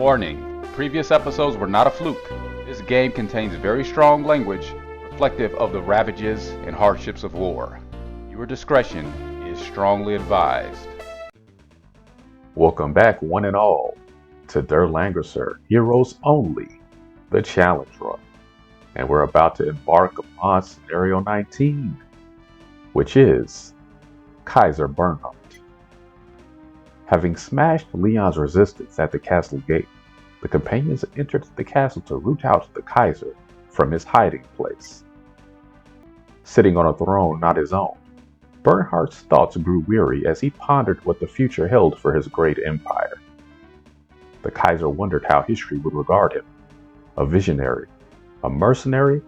Warning, previous episodes were not a fluke. This game contains very strong language reflective of the ravages and hardships of war. Your discretion is strongly advised. Welcome back, one and all, to Langrisser, Heroes Only, the Challenge Run. And we're about to embark upon Scenario 19, which is Kaiser Bernhardt. Having smashed Leon's resistance at the castle gate, the companions entered the castle to root out the Kaiser from his hiding place. Sitting on a throne not his own, Bernhardt's thoughts grew weary as he pondered what the future held for his great empire. The Kaiser wondered how history would regard him: a visionary, a mercenary,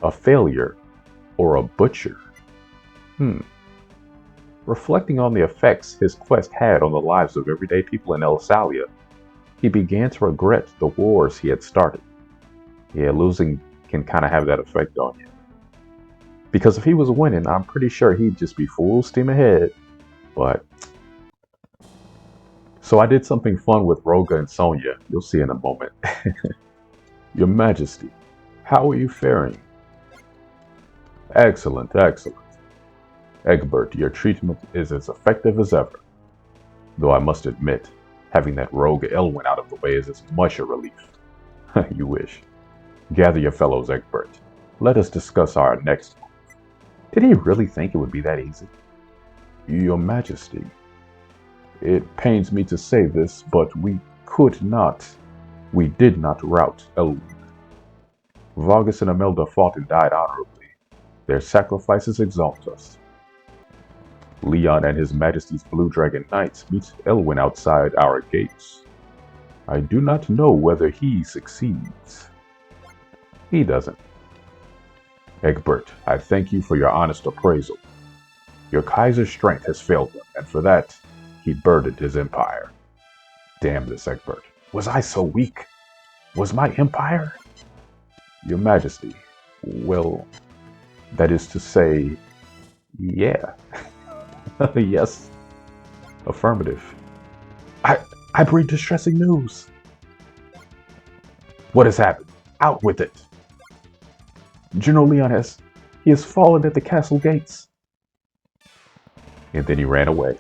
a failure, or a butcher. Reflecting on the effects his quest had on the lives of everyday people in Elsalia, he began to regret the wars he had started. Yeah, losing can kind of have that effect on you. Because if he was winning, I'm pretty sure he'd just be full steam ahead. But so I did something fun with Roga and Sonia. You'll see in a moment. Your Majesty, how are you faring? Excellent, excellent. Egbert, your treatment is as effective as ever. Though I must admit, having that rogue Elwyn out of the way is as much a relief. You wish. Gather your fellows, Egbert. Let us discuss our next move. Did he really think it would be that easy? Your Majesty, it pains me to say this, but we did not rout Elwyn. Vargas and Imelda fought and died honorably. Their sacrifices exalt us. Leon and His Majesty's Blue Dragon Knights meet Elwyn outside our gates. I do not know whether he succeeds. He doesn't. Egbert, I thank you for your honest appraisal. Your Kaiser's strength has failed him, and for that, he burdened his empire. Damn this, Egbert. Was I so weak? Was my empire? Your Majesty, well, that is to say, yeah. Yes. Affirmative. I bring distressing news. What has happened? Out with it. General Leon has fallen at the castle gates. And then he ran away.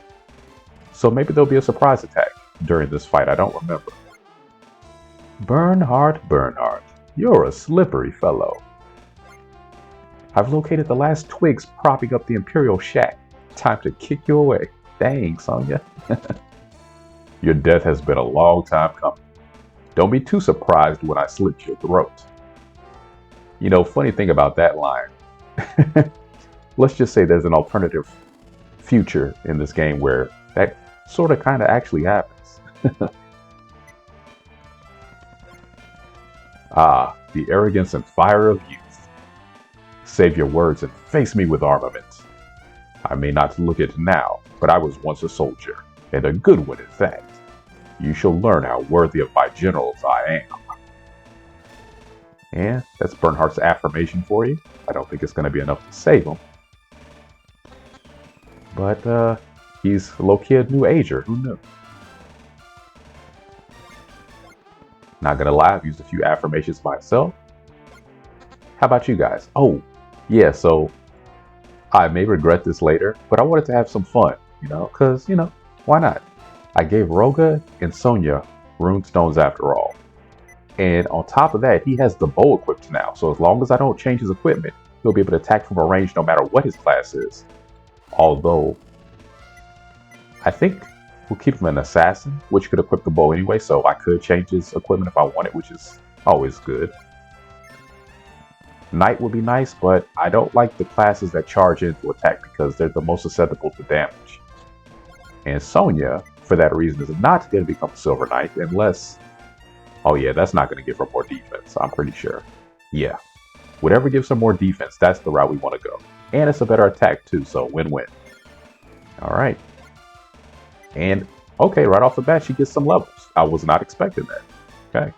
So maybe there'll be a surprise attack during this fight. I don't remember. Bernhardt, you're a slippery fellow. I've located the last twigs propping up the Imperial shack. Time to kick you away. Dang, Sonia. Your death has been a long time coming. Don't be too surprised when I slit your throat. You know, funny thing about that line. Let's just say there's an alternative future in this game where that sort of kind of actually happens. Ah, the arrogance and fire of youth. Save your words and face me with armament. I may not look it now, but I was once a soldier, and a good one in fact. You shall learn how worthy of my generals I am. And that's Bernhardt's affirmation for you. I don't think it's going to be enough to save him. But he's low-key a new ager, who knew? Not gonna lie, I've used a few affirmations myself. How about you guys? Oh, yeah, so I may regret this later, but I wanted to have some fun, because, why not? I gave Roga and Sonia runestones after all. And on top of that, he has the bow equipped now, so as long as I don't change his equipment, he'll be able to attack from a range no matter what his class is. Although, I think we'll keep him an assassin, which could equip the bow anyway, so I could change his equipment if I wanted, which is always good. Knight would be nice, but I don't like the classes that charge into attack because they're the most susceptible to damage. And Sonia, for that reason, is not going to become a Silver Knight unless... Oh yeah, that's not going to give her more defense, I'm pretty sure. Yeah. Whatever gives her more defense, that's the route we want to go. And it's a better attack too, so win-win. Alright. And, okay, right off the bat, she gets some levels. I was not expecting that. Okay.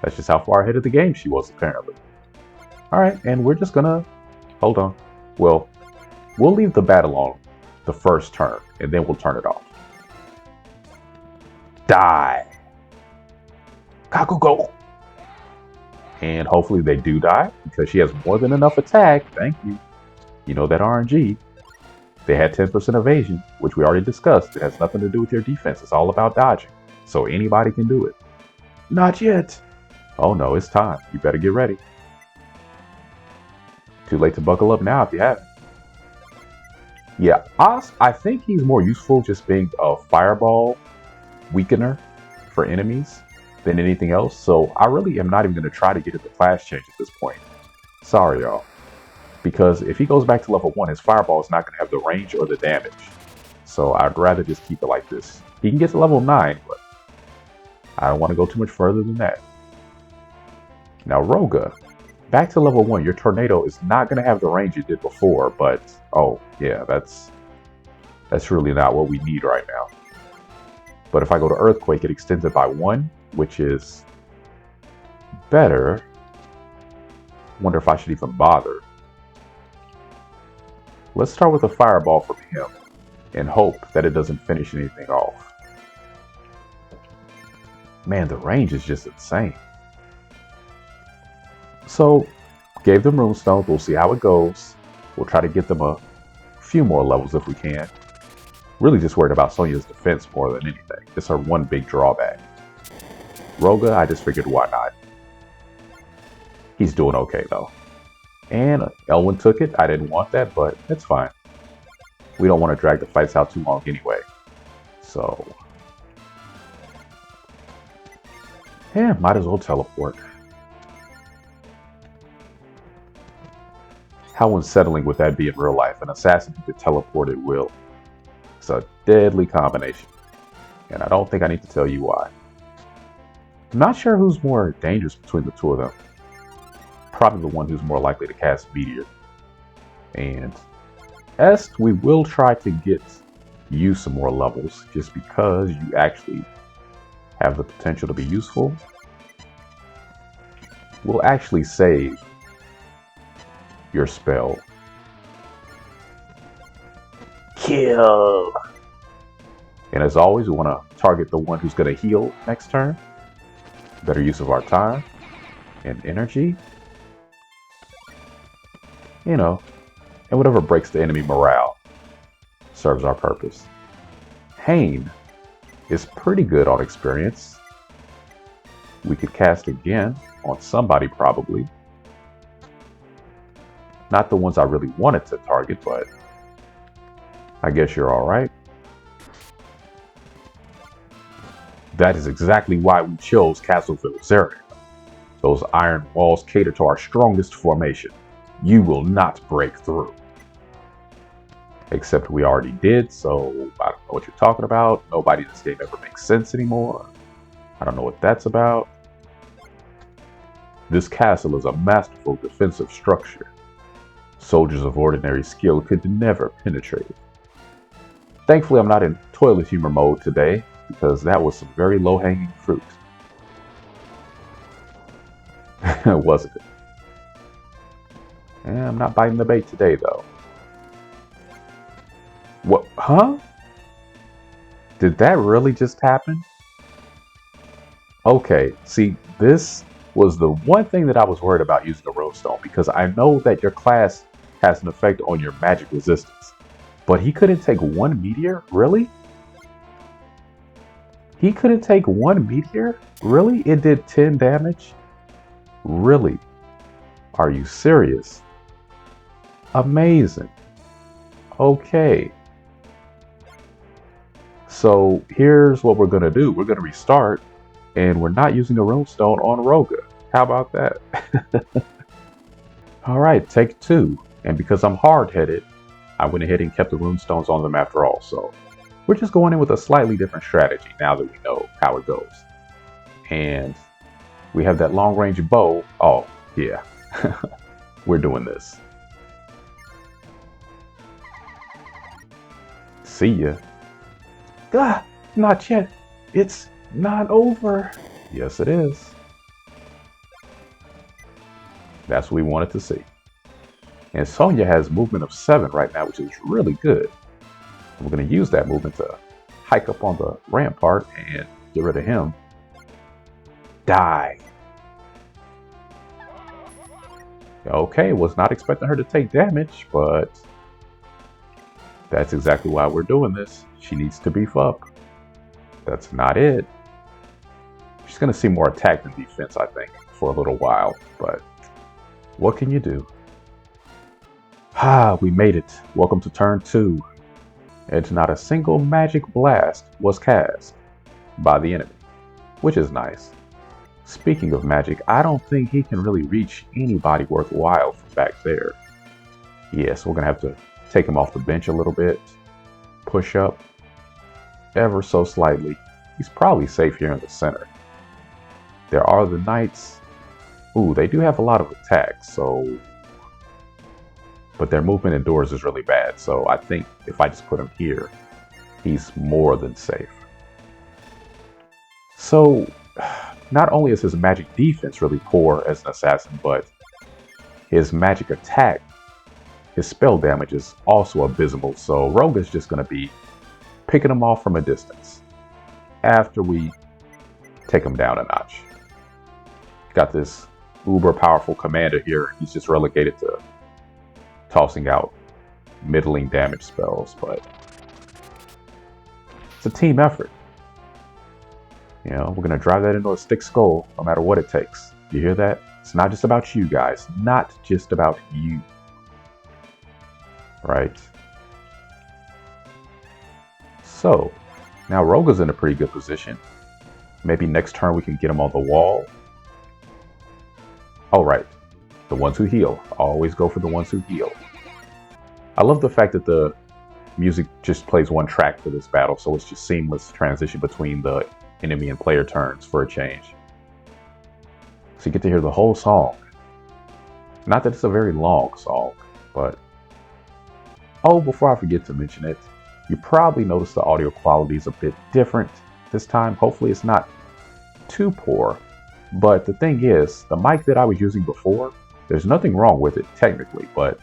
That's just how far ahead of the game she was, apparently. Alright, and we're just gonna... Hold on. Well, we'll leave the battle on the first turn, and then we'll turn it off. Die! Kakugo. And hopefully they do die because she has more than enough attack. Thank you. You know that RNG. They had 10% evasion, which we already discussed. It has nothing to do with your defense. It's all about dodging. So anybody can do it. Not yet. Oh no, it's time. You better get ready. Too late to buckle up now if you haven't. Yeah, I think he's more useful just being a fireball weakener for enemies than anything else. So I really am not even going to try to get it the class change at this point. Sorry, y'all. Because if he goes back to level 1, his fireball is not going to have the range or the damage. So I'd rather just keep it like this. He can get to level 9, but I don't want to go too much further than that. Now Roga, back to level 1, your tornado is not going to have the range it did before, but oh yeah, that's really not what we need right now. But if I go to Earthquake, it extends it by 1, which is better. Wonder if I should even bother. Let's start with a fireball from him and hope that it doesn't finish anything off. Man, the range is just insane. So, gave them runestones. We'll see how it goes. We'll try to get them a few more levels if we can. Really just worried about Sonya's defense more than anything. It's her one big drawback. Roga, I just figured why not. He's doing okay though. And Elwyn took it. I didn't want that, but it's fine. We don't want to drag the fights out too long anyway. So, yeah, might as well teleport. How unsettling would that be in real life? An assassin who could teleport at will. It's a deadly combination. And I don't think I need to tell you why. I'm not sure who's more dangerous between the two of them. Probably the one who's more likely to cast Meteor. And Est, we will try to get you some more levels just because you actually have the potential to be useful. We'll actually save your spell. Kill! And as always, we want to target the one who's going to heal next turn. Better use of our time and energy. You know, and whatever breaks the enemy morale serves our purpose. Hain is pretty good on experience. We could cast again on somebody probably. Not the ones I really wanted to target, but I guess you're alright. That is exactly why we chose Castleville Zerina. Those iron walls cater to our strongest formation. You will not break through. Except we already did, so I don't know what you're talking about. Nobody in this game ever makes sense anymore. I don't know what that's about. This castle is a masterful defensive structure. Soldiers of ordinary skill could never penetrate it. Thankfully, I'm not in toilet humor mode today, because that was some very low-hanging fruit. Wasn't it? Yeah, I'm not biting the bait today, though. What? Huh? Did that really just happen? Okay, see, this was the one thing that I was worried about using the Runestone, because I know that your class has an effect on your magic resistance. But he couldn't take one meteor? Really? He couldn't take one meteor? Really? It did 10 damage? Really? Are you serious? Amazing. Okay. So here's what we're going to do. We're going to restart, and we're not using a runestone on Roga. How about that? Alright, take 2. And because I'm hard-headed, I went ahead and kept the runestones on them after all. So we're just going in with a slightly different strategy now that we know how it goes. And we have that long-range bow. Oh, yeah. We're doing this. See ya. Ah, not yet. It's not over. Yes, it is. That's what we wanted to see. And Sonya has movement of 7 right now, which is really good. And we're going to use that movement to hike up on the rampart and get rid of him. Die. Okay, was not expecting her to take damage, but that's exactly why we're doing this. She needs to beef up. That's not it. She's going to see more attack than defense, I think, for a little while, but what can you do? We made it. Welcome to turn 2. And not a single magic blast was cast by the enemy, which is nice. Speaking of magic, I don't think he can really reach anybody worthwhile from back there. Yes, we're going to have to take him off the bench a little bit. Push up ever so slightly. He's probably safe here in the center. There are the knights. Ooh, they do have a lot of attacks, so... But their movement indoors is really bad, so I think if I just put him here, he's more than safe. So... Not only is his magic defense really poor as an assassin, but his magic attack, his spell damage is also abysmal. So Rogue is just going to be picking him off from a distance after we take him down a notch. Got this uber powerful commander here. He's just relegated to tossing out middling damage spells, but it's a team effort. You know, we're going to drive that into a stick skull no matter what it takes. You hear that? It's not just about you guys. Not just about you. Right? So, now Roga's in a pretty good position. Maybe next turn we can get him on the wall. Oh, right. The ones who heal. Always go for the ones who heal. I love the fact that the music just plays one track for this battle, so it's just seamless transition between the enemy and player turns for a change. So you get to hear the whole song. Not that it's a very long song, but... Oh, before I forget to mention it, you probably noticed the audio quality is a bit different this time. Hopefully it's not too poor. But the thing is, the mic that I was using before, there's nothing wrong with it technically, but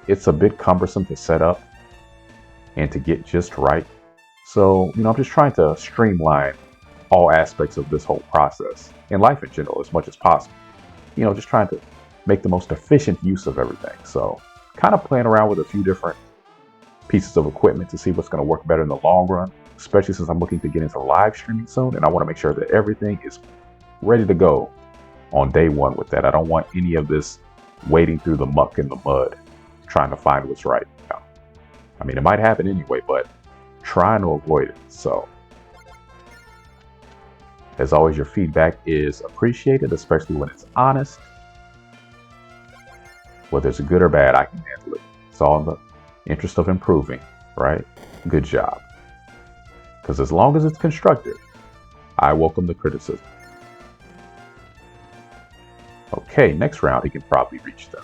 it's a bit cumbersome to set up and to get just right. So, you know, I'm just trying to streamline all aspects of this whole process in life in general as much as possible. You know, just trying to make the most efficient use of everything. So kind of playing around with a few different pieces of equipment to see what's going to work better in the long run, especially since I'm looking to get into live streaming soon, and I want to make sure that everything is ready to go on day one with that. I don't want any of this wading through the muck and the mud trying to find what's right. You know? I mean, it might happen anyway, but trying to avoid it. So as always, your feedback is appreciated, especially when it's honest. Whether it's good or bad, I can handle it. It's all in the interest of improving, right? Good job. Because as long as it's constructive, I welcome the criticism. Okay, next round he can probably reach them.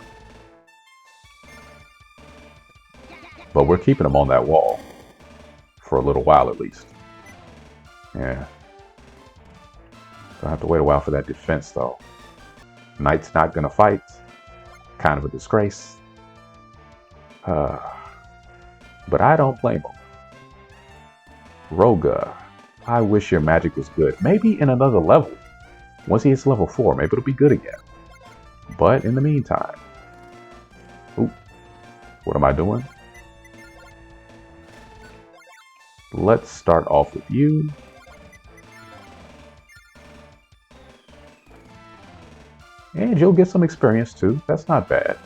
But we're keeping him on that wall. For a little while at least. Yeah. Gonna have to wait a while for that defense though. Knight's not gonna fight. Kind of a disgrace. But I don't blame him. Roga, I wish your magic was good. Maybe in another level. Once he hits level 4, maybe it'll be good again. But in the meantime... Oop. What am I doing? Let's start off with you. And you'll get some experience too. That's not bad.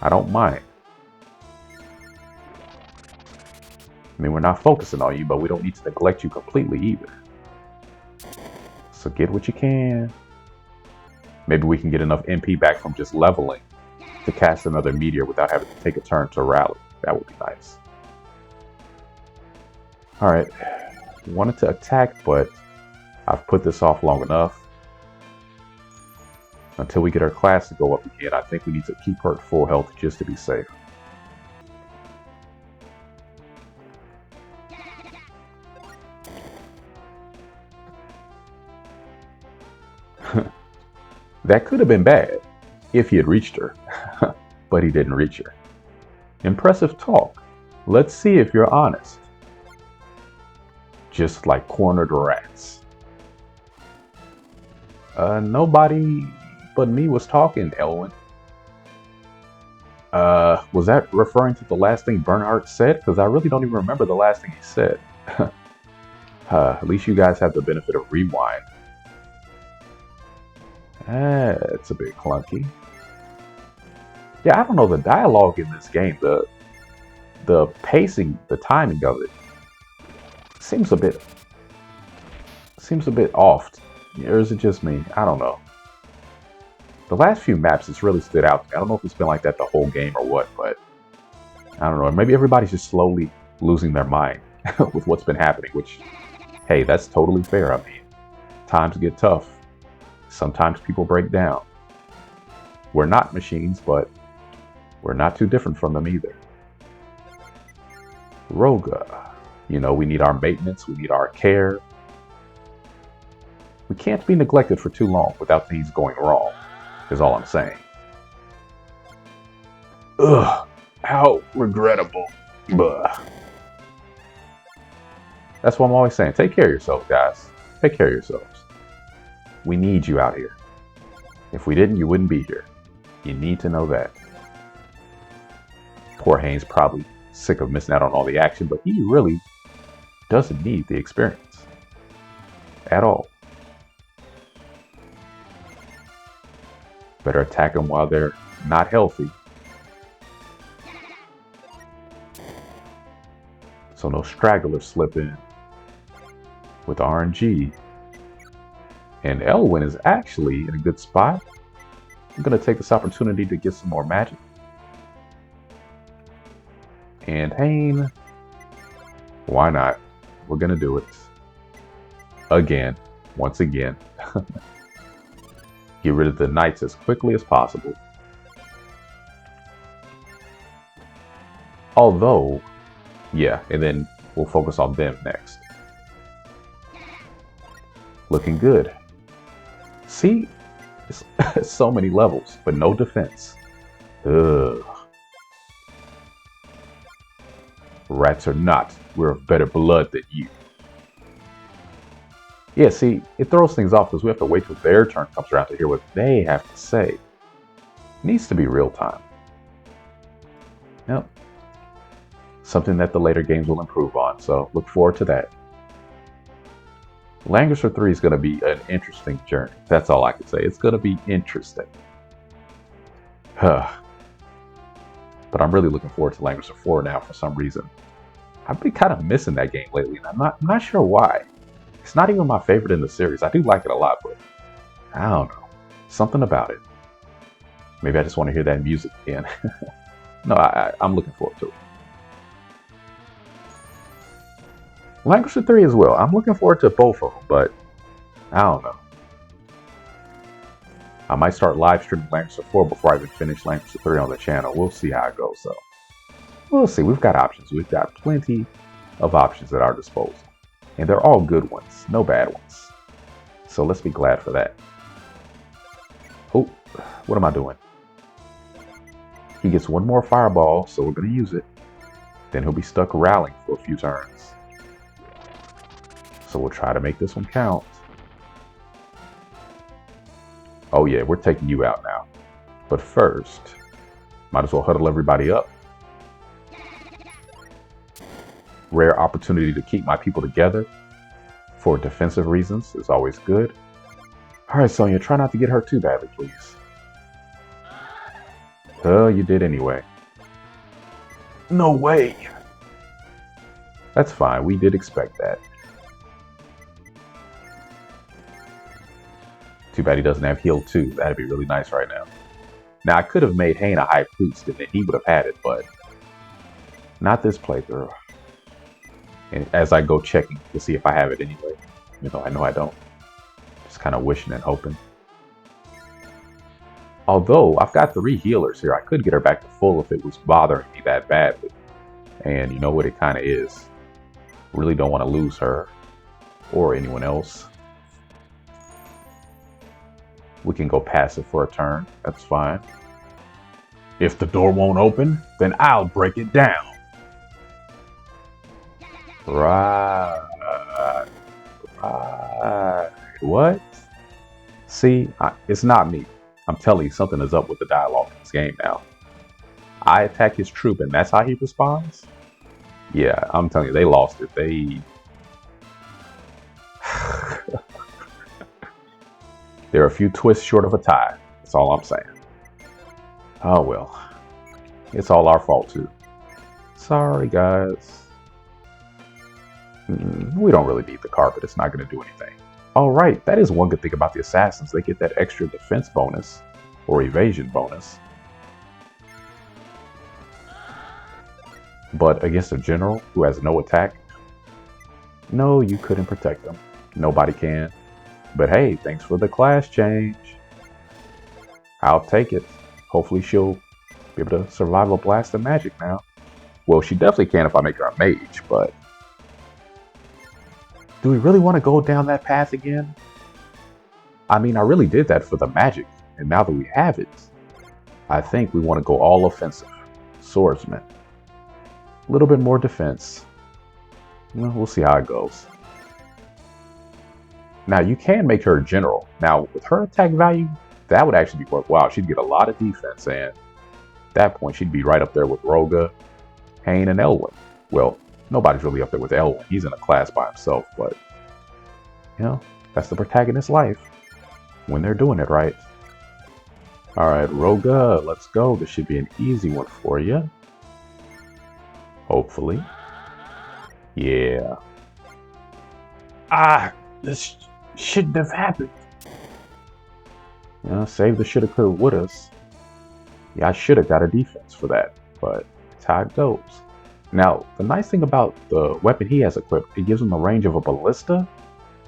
I don't mind. I mean, we're not focusing on you, but we don't need to neglect you completely either. So get what you can. Maybe we can get enough MP back from just leveling to cast another meteor without having to take a turn to rally. That would be nice. Alright. Wanted to attack, but I've put this off long enough. Until we get our class to go up again, I think we need to keep her at full health just to be safe. That could have been bad if he had reached her, but he didn't reach her. Impressive talk. Let's see if you're honest. Just like cornered rats. Nobody but me was talking, Elwin. Was that referring to the last thing Bernhardt said? Because I really don't even remember the last thing he said. At least you guys have the benefit of rewind. It's a bit clunky. Yeah, I don't know, the dialogue in this game, the pacing, the timing of it seems a bit off. Or is it just me? I don't know. The last few maps, it's really stood out to me. I don't know if it's been like that the whole game or what, but I don't know. Maybe everybody's just slowly losing their mind with what's been happening, which, hey, that's totally fair. I mean, times get tough. Sometimes people break down. We're not machines, but we're not too different from them either. Roga. You know, we need our maintenance, we need our care. We can't be neglected for too long without things going wrong, is all I'm saying. Ugh, how regrettable. Buh. That's what I'm always saying. Take care of yourselves, guys. Take care of yourselves. We need you out here. If we didn't, you wouldn't be here. You need to know that. Poor Haynes probably sick of missing out on all the action, but he really doesn't need the experience at all. Better attack them while they're not healthy. So no stragglers slip in. With RNG. And Elwin is actually in a good spot. I'm going to take this opportunity to get some more magic. And Hayne. Why not? We're going to do it. Again. Once again. Get rid of the knights as quickly as possible. Although, yeah, and then we'll focus on them next. Looking good. See, so many levels, but no defense. Ugh. Rats or not, we're of better blood than you. Yeah, see, it throws things off because we have to wait till their turn comes around to hear what they have to say. It needs to be real time. Yep. Something that the later games will improve on, so look forward to that. Langrisser 3 is going to be an interesting journey. That's all I can say. It's going to be interesting. But I'm really looking forward to Langrisser 4 now for some reason. I've been kind of missing that game lately, and I'm not sure why. It's not even my favorite in the series. I do like it a lot, but I don't know. Something about it. Maybe I just want to hear that music again. No, I'm looking forward to it. Langrisser 3 as well. I'm looking forward to both of them, but I don't know. I might start live streaming Langrisser 4 before I even finish Langrisser 3 on the channel. We'll see how it goes, so. We'll see. We've got options. We've got plenty of options at our disposal. And they're all good ones, no bad ones. So let's be glad for that. Oh, what am I doing? He gets one more fireball, so we're going to use it. Then he'll be stuck rallying for a few turns. So we'll try to make this one count. Oh yeah, we're taking you out now. But first, might as well huddle everybody up. Rare opportunity to keep my people together for defensive reasons is always good. Alright, Sonya, try not to get hurt too badly, please. Oh, you did anyway. No way! That's fine, we did expect that. Too bad he doesn't have heal 2. That'd be really nice right now. Now, I could have made Hayne a high priest and then he would have had it, but not this playthrough. And as I go checking to see if I have it anyway, even though I know I don't. Just kind of wishing and hoping. Although, I've got 3 healers here. I could get her back to full if it was bothering me that badly. And you know what it kind of is. Really don't want to lose her. Or anyone else. We can go passive for a turn. That's fine. If the door won't open, then I'll break it down. Right. What? See, it's not me. I'm telling you, something is up with the dialogue in this game now. I attack his troop and that's how he responds? Yeah, I'm telling you, they lost it. They're a few twists short of a tie. That's all I'm saying. Oh well. It's all our fault too. Sorry, guys. We don't really need the carpet. It's not going to do anything. Alright, that is one good thing about the assassins. They get that extra defense bonus or evasion bonus. But against a general who has no attack, no, you couldn't protect them. Nobody can. But hey, thanks for the class change. I'll take it. Hopefully she'll be able to survive a blast of magic now. Well, she definitely can if I make her a mage, but... do we really want to go down that path again? I mean, I really did that for the magic, and now that we have it, I think we want to go all offensive. Swordsman. A little bit more defense. Well, we'll see how it goes. Now, you can make her a general. Now, with her attack value, that would actually be worthwhile. She'd get a lot of defense, and at that point, she'd be right up there with Roga, Hain, and Elwyn. Well, nobody's really up there with Elwyn. He's in a class by himself, but, you know, that's the protagonist's life when they're doing it right. Alright, Roga, let's go. This should be an easy one for you. Hopefully. Yeah. This shouldn't have happened. You know, save the shoulda, coulda, wouldas. Yeah, I should have got a defense for that, but it's how it goes. Now, the nice thing about the weapon he has equipped, it gives him the range of a ballista,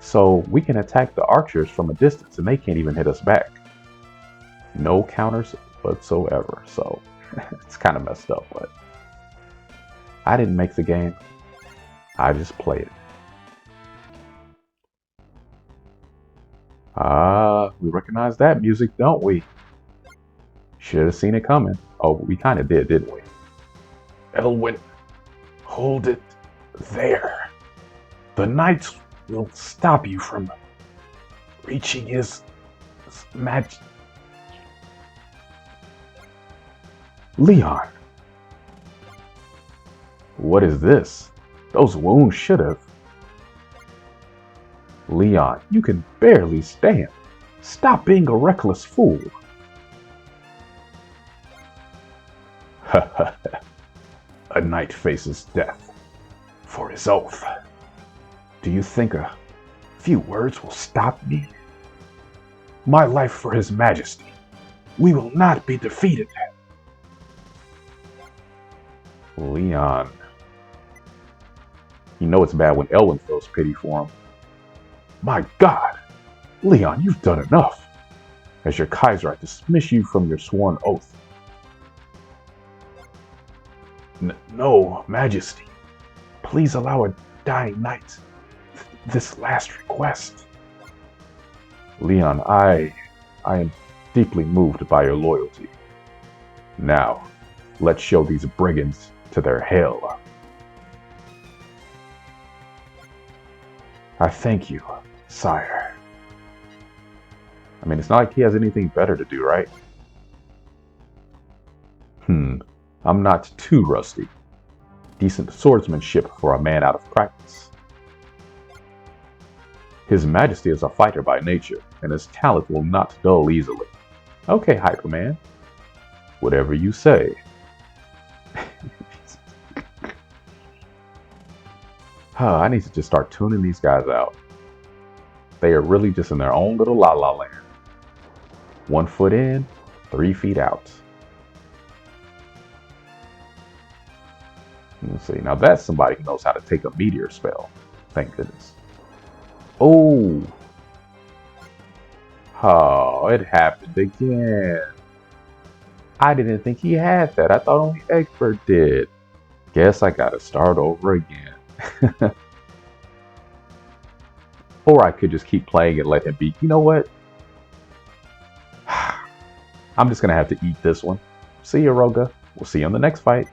so we can attack the archers from a distance, and they can't even hit us back. No counters whatsoever, so it's kind of messed up, but I didn't make the game. I just played it. We recognize that music, don't we? Should have seen it coming. Oh, we kind of did, didn't we? Elwyn, hold it there. The knights will stop you from reaching his magic. Leon. What is this? Those wounds should have. Leon, you can barely stand. Stop being a reckless fool. A knight faces death for his oath. Do you think a few words will stop me? My life for His Majesty. We will not be defeated. Leon. You know it's bad when Elwyn feels pity for him. My God! Leon, you've done enough. As your Kaiser, I dismiss you from your sworn oath. No, Majesty. Please allow a dying knight this last request. Leon, I am deeply moved by your loyalty. Now, let's show these brigands to their hell. I thank you, sire. I mean, it's not like he has anything better to do, right? I'm not too rusty. Decent swordsmanship for a man out of practice. His Majesty is a fighter by nature, and his talent will not dull easily. Okay, Hyperman. Whatever you say. I need to just start tuning these guys out. They are really just in their own little la-la land. 1 foot in, 3 feet out. Let's see. Now that's somebody who knows how to take a meteor spell. Thank goodness. Oh, it happened again. I didn't think he had that. I thought only Egbert did. Guess I gotta start over again. Or I could just keep playing and let him beat. You know what? I'm just gonna have to eat this one. See you, Roga. We'll see you on the next fight.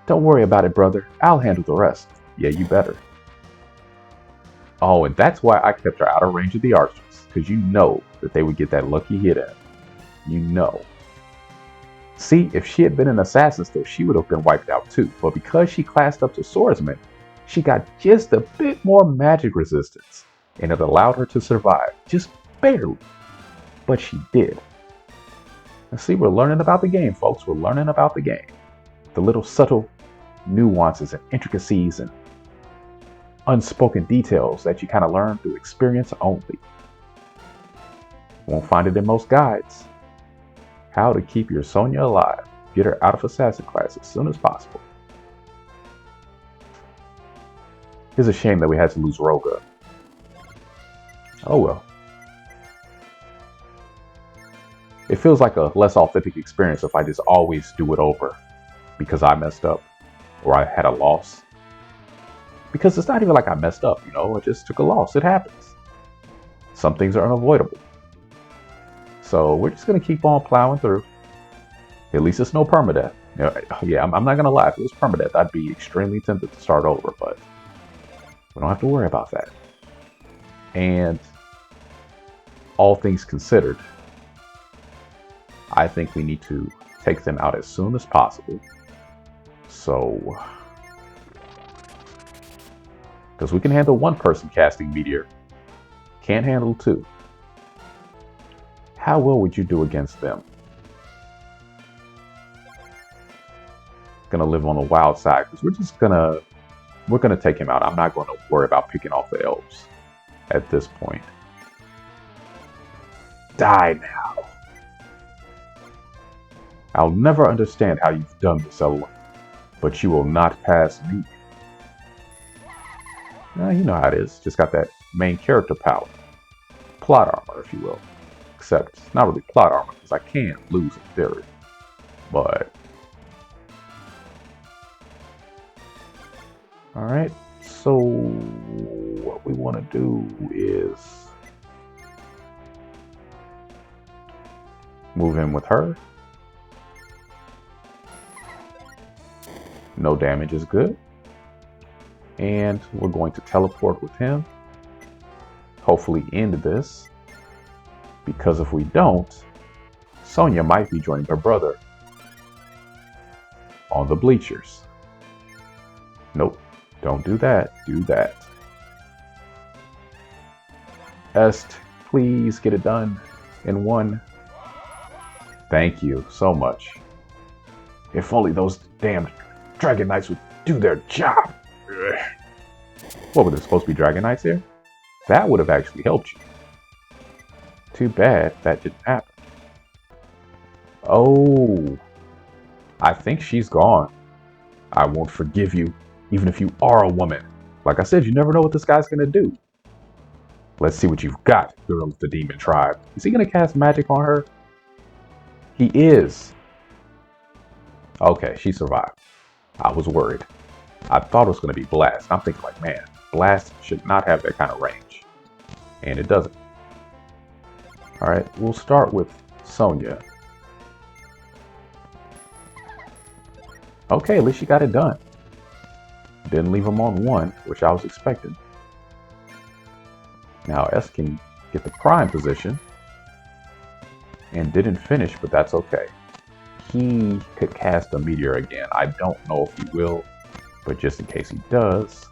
Don't worry about it, brother. I'll handle the rest. Yeah, you better. Oh, and that's why I kept her out of range of the archers. because you know that they would get that lucky hit in. You know. See, if she had been an assassin still, she would have been wiped out too. But because she classed up to swordsman, she got just a bit more magic resistance, and it allowed her to survive, just barely. But she did. And see, we're learning about the game, folks. We're learning about the game. The little subtle nuances and intricacies and unspoken details that you kind of learn through experience only. Won't find it in most guides. How to keep your Sonya alive. Get her out of assassin class as soon as possible. It's a shame that we had to lose Roga. Oh well. It feels like a less authentic experience if I just always do it over because I messed up or I had a loss. Because it's not even like I messed up, you know, I just took a loss. It happens. Some things are unavoidable. So we're just going to keep on plowing through. At least it's no permadeath. Yeah, I'm not going to lie. If it was permadeath, I'd be extremely tempted to start over, but we don't have to worry about that. And all things considered, I think we need to take them out as soon as possible. So, because we can handle one person casting Meteor, can't handle two. How well would you do against them? Gonna live on the wild side because we're gonna take him out. I'm not going to worry about picking off the elves at this point. Die now. I'll never understand how you've done this, Evelyn, but you will not pass me. You know how it is. Just got that main character power. Plot armor, if you will. Except it's not really plot armor because I can lose in theory. But alright, so what we want to do is move in with her. No damage is good. And we're going to teleport with him. Hopefully end this. Because if we don't, Sonya might be joining her brother on the bleachers. Nope, don't do that. Do that. Est, please get it done in one. Thank you so much. If only those damn Dragon Knights would do their job. Ugh. What, were there supposed to be Dragon Knights here? That would have actually helped you. Too bad that didn't happen. Oh, I think she's gone. I won't forgive you, even if you are a woman. Like I said, you never know what this guy's gonna do. Let's see what you've got, girl of the demon tribe. Is he gonna cast magic on her? He is. Okay, she survived. I was worried. I thought it was gonna be Blast. I'm thinking like, man, Blast should not have that kind of range. And it doesn't. Alright, we'll start with Sonya. Okay, at least she got it done. Didn't leave him on one, which I was expecting. Now S can get the prime position. And didn't finish, but that's okay. He could cast a meteor again. I don't know if he will, but just in case he does.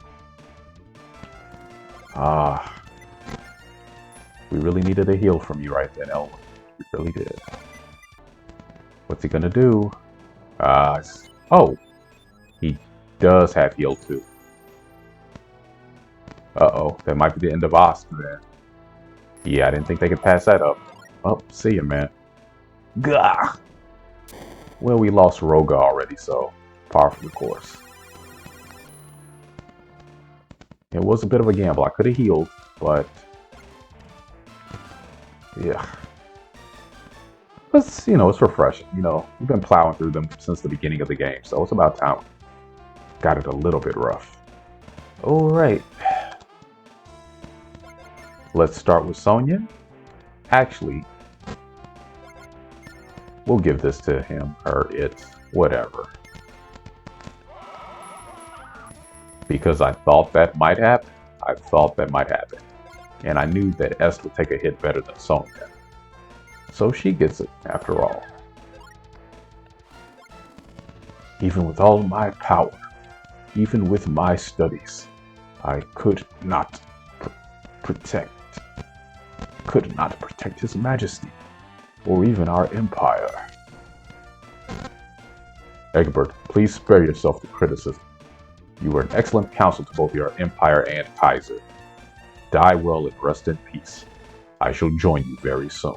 We really needed a heal from you right then, Elwyn. We really did. What's he gonna do? Oh, he does have heal too. Uh-oh, that might be the end of Oscar then. Yeah, I didn't think they could pass that up. Oh, see ya, man. Gah! Well, we lost Roga already, so par for the course. It was a bit of a gamble. I could have healed, but yeah. It's, you know, it's refreshing. You know, we've been plowing through them since the beginning of the game, so it's about time. Got it a little bit rough. All right. Let's start with Sonya. Actually, we'll give this to him, her, it, whatever. Because I thought that might happen. I thought that might happen. and I knew that Est would take a hit better than Sonya. So she gets it, after all. Even with all my power, even with my studies, I could not protect His Majesty, or even our empire. Egbert, please spare yourself the criticism. You were an excellent counsel to both your empire and Kaiser. Die well and rest in peace. I shall join you very soon.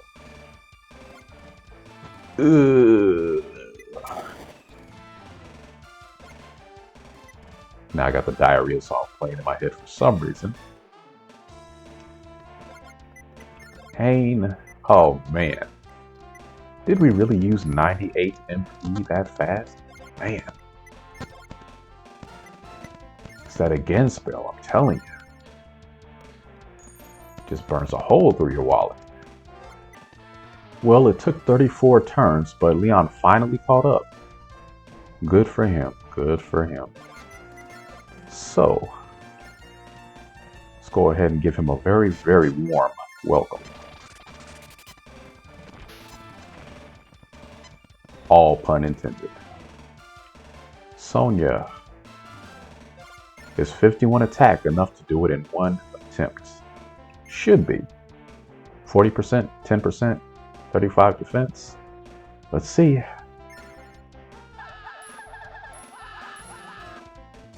Now I got the diarrhea song playing in my head for some reason. Pain. Oh man. Did we really use 98 MP that fast? Man. It's that again spell, I'm telling you. Just burns a hole through your wallet. Well, it took 34 turns, but Leon finally caught up. Good for him. Good for him. So, let's go ahead and give him a very, very warm welcome. All pun intended. Sonya. Is 51 attack enough to do it in one attempt? Should be. 40%, 10%, 35 defense. Let's see.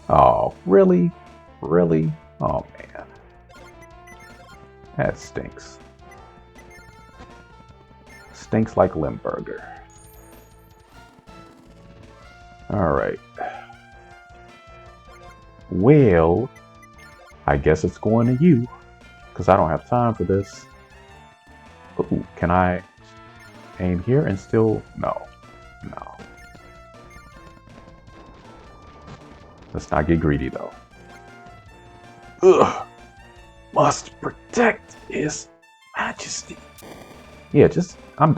Oh, really? Really? Oh, man. That stinks. Stinks like Limburger. Alright. Well, I guess it's going to you, because I don't have time for this. Ooh, can I aim here and still... No. No. Let's not get greedy, though. Ugh! Must protect His Majesty. Yeah, I'm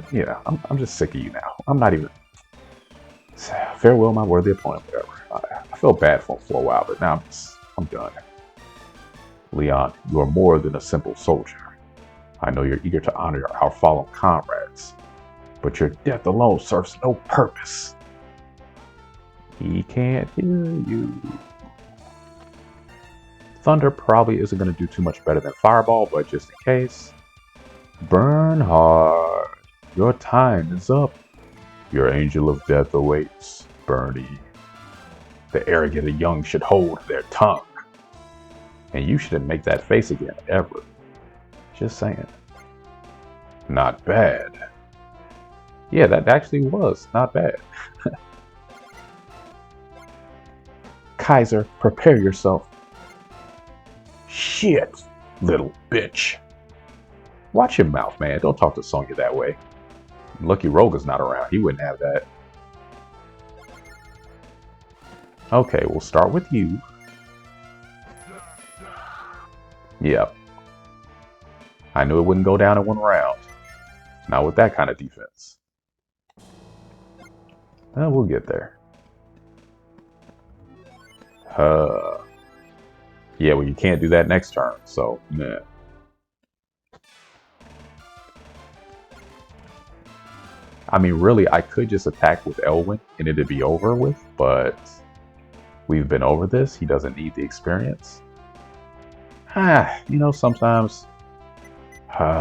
just sick of you now. I'm not even... Farewell, my worthy opponent, whatever. I felt bad for him for a while, but now I'm done. Leon, you are more than a simple soldier. I know you're eager to honor our fallen comrades, but your death alone serves no purpose. He can't hear you. Thunder probably isn't going to do too much better than Fireball, but just in case. Bernhard, your time is up. Your angel of death awaits, Bernie. The arrogant and young should hold their tongue. And you shouldn't make that face again, ever. Just saying. Not bad. Yeah, that actually was not bad. Kaiser, prepare yourself. Shit, little bitch. Watch your mouth, man. Don't talk to Sonya that way. Lucky Roga's not around. He wouldn't have that. Okay, we'll start with you. Yep. I knew it wouldn't go down in one round. Not with that kind of defense. Well, we'll get there. Yeah, well, you can't do that next turn, so, nah. I mean, really, I could just attack with Elwyn and it'd be over with, but we've been over this. He doesn't need the experience. You know, sometimes...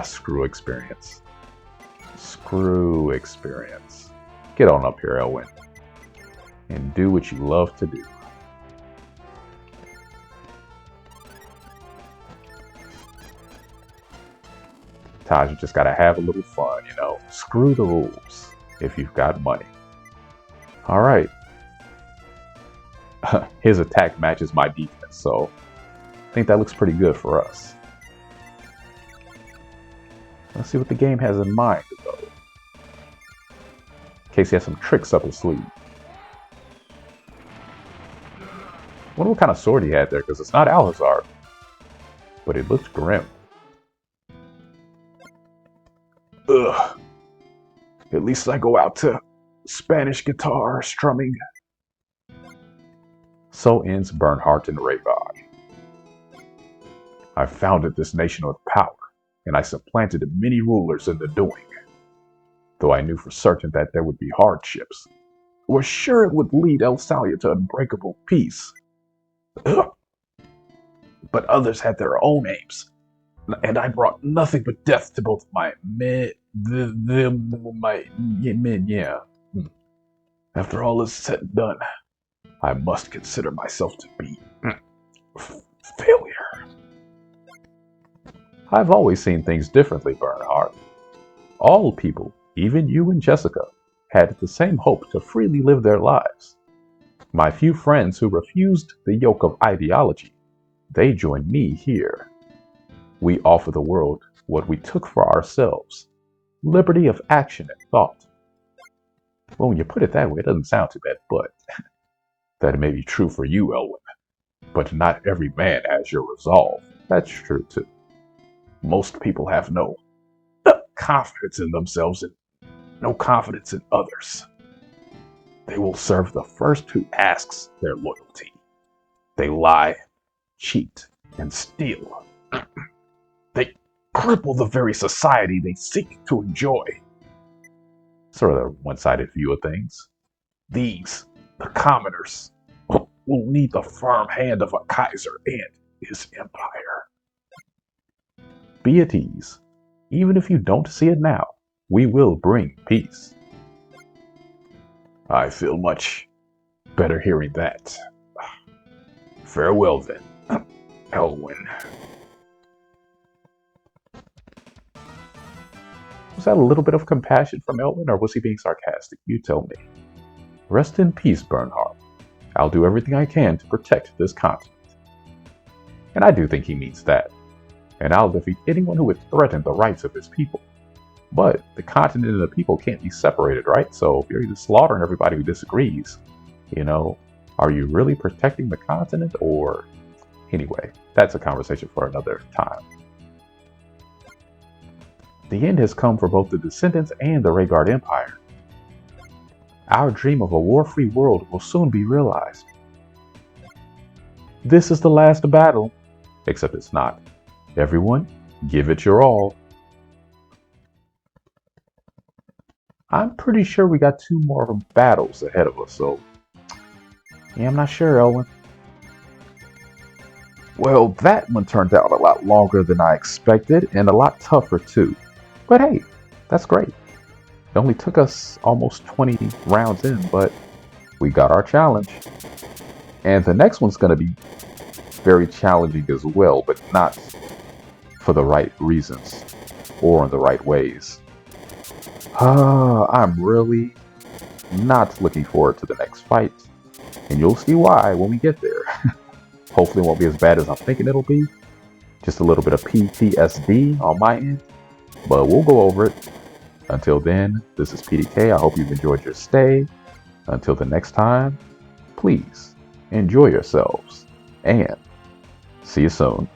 screw experience. Screw experience. Get on up here, Elwyn. And do what you love to do. Taj, you just gotta have a little fun, you know. Screw the rules if you've got money. Alright. His attack matches my defense, so I think that looks pretty good for us. Let's see what the game has in mind, though. In case he has some tricks up his sleeve. Wonder what kind of sword he had there, because it's not Alhazard. But it looks grim. Ugh. At least I go out to Spanish guitar strumming. So ends Bernhardt and Rayvod. I founded this nation with power, and I supplanted many rulers in the doing. Though I knew for certain that there would be hardships, I was sure it would lead El Salia to unbreakable peace. Ugh. But others had their own aims, and I brought nothing but death to both my men, yeah. After all is said and done, I must consider myself to be failure. I've always seen things differently, Bernhard. All people, even you and Jessica, had the same hope to freely live their lives. My few friends who refused the yoke of ideology, they joined me here. We offer the world what we took for ourselves, liberty of action and thought. Well, when you put it that way, it doesn't sound too bad, but that may be true for you, Elwin. But not every man has your resolve. That's true, too. Most people have no confidence in themselves and no confidence in others. They will serve the first who asks their loyalty. They lie, cheat, and steal. They cripple the very society they seek to enjoy. Sort of a one-sided view of things. These, the commoners, will need the firm hand of a Kaiser and his empire. Be at ease. Even if you don't see it now, we will bring peace. I feel much better hearing that. Farewell then, Elwin. Was that a little bit of compassion from Elwin, or was he being sarcastic? You tell me. Rest in peace, Bernhard. I'll do everything I can to protect this continent. And I do think he means that. And I'll defeat anyone who would threaten the rights of his people. But the continent and the people can't be separated, right? So if you're just slaughtering everybody who disagrees, are you really protecting the continent? Or anyway, that's a conversation for another time. The end has come for both the descendants and the Rhaegar Empire. Our dream of a war-free world will soon be realized. This is the last battle, except it's not. Everyone, give it your all. I'm pretty sure we got 2 more battles ahead of us, so yeah, I'm not sure, Elwin. Well, that one turned out a lot longer than I expected, and a lot tougher too. But hey, that's great. It only took us almost 20 rounds in, but we got our challenge. And the next one's going to be very challenging as well, but not for the right reasons or in the right ways. I'm really not looking forward to the next fight, and you'll see why when we get there. Hopefully it won't be as bad as I'm thinking it'll be. Just a little bit of PTSD on my end, but we'll go over it. Until then, this is PDK. I hope you've enjoyed your stay. Until the next time, please enjoy yourselves and see you soon.